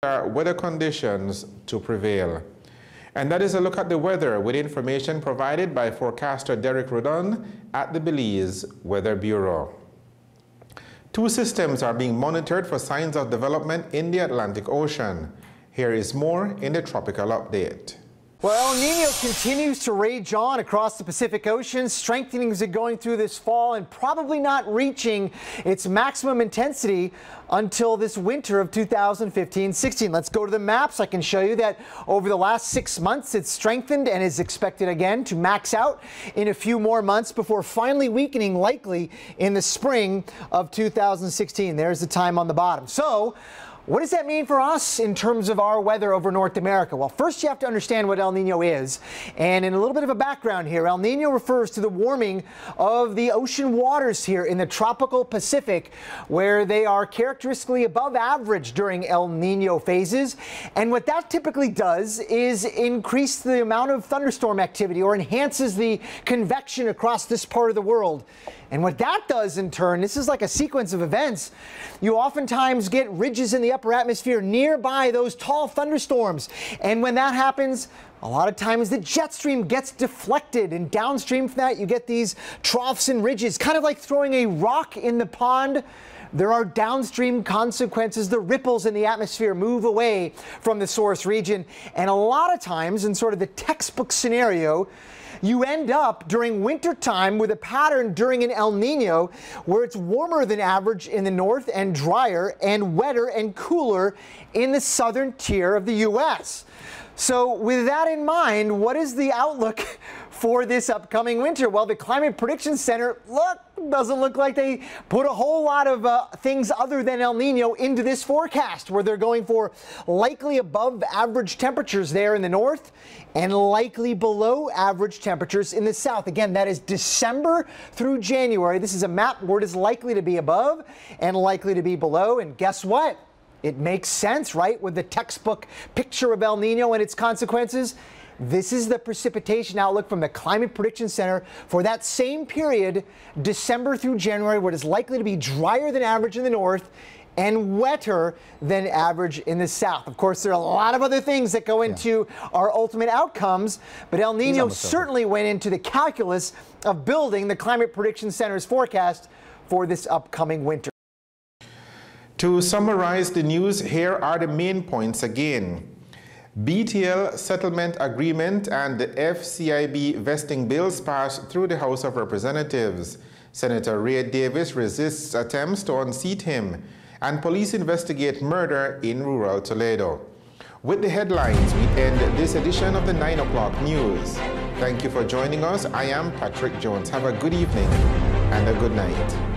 Weather conditions to prevail. And that is a look at the weather with information provided by forecaster Derek Rodon at the Belize Weather Bureau. Two systems are being monitored for signs of development in the Atlantic Ocean. Here is more in the tropical update. Well, El Nino continues to rage on across the Pacific Ocean, strengthening as it going through this fall and probably not reaching its maximum intensity until this winter of 2015-16. Let's go to the maps. I can show you that over the last 6 months it's strengthened and is expected again to max out in a few more months before finally weakening likely in the spring of 2016. There's the time on the bottom. So what does that mean for us in terms of our weather over North America? Well, first you have to understand what El Nino is. And in a little bit of a background here, El Nino refers to the warming of the ocean waters here in the tropical Pacific, where they are characteristically above average during El Nino phases. And what that typically does is increase the amount of thunderstorm activity or enhances the convection across this part of the world. And what that does in turn, this is like a sequence of events. You oftentimes get ridges in the upper atmosphere nearby those tall thunderstorms. And when that happens, a lot of times the jet stream gets deflected, and downstream from that you get these troughs and ridges, kind of like throwing a rock in the pond. There are downstream consequences. The ripples in the atmosphere move away from the source region. And a lot of times, in sort of the textbook scenario, you end up during winter time with a pattern during an El Nino where it's warmer than average in the north and drier and wetter and cooler in the southern tier of the U.S. So with that in mind, what is the outlook for this upcoming winter? Well, the Climate Prediction Center, doesn't look like they put a whole lot of things other than El Nino into this forecast, where they're going for likely above average temperatures there in the north and likely below average temperatures in the south. Again, that is December through January. This is a map where it is likely to be above and likely to be below. And guess what? It makes sense, right? With the textbook picture of El Nino and its consequences. This is the precipitation outlook from the Climate Prediction Center for that same period, December through January, where it is likely to be drier than average in the north and wetter than average in the south. Of course, there are a lot of other things that go into our ultimate outcomes, but El Nino certainly went into the calculus of building the Climate Prediction Center's forecast for this upcoming winter. To summarize the news, here are the main points again. BTL settlement agreement and the FCIB vesting bills passed through the House of Representatives. Senator Ray Davis resists attempts to unseat him, and police investigate murder in rural Toledo. With the headlines, we end this edition of the 9 o'clock news. Thank you for joining us. I am Patrick Jones. Have a good evening and a good night.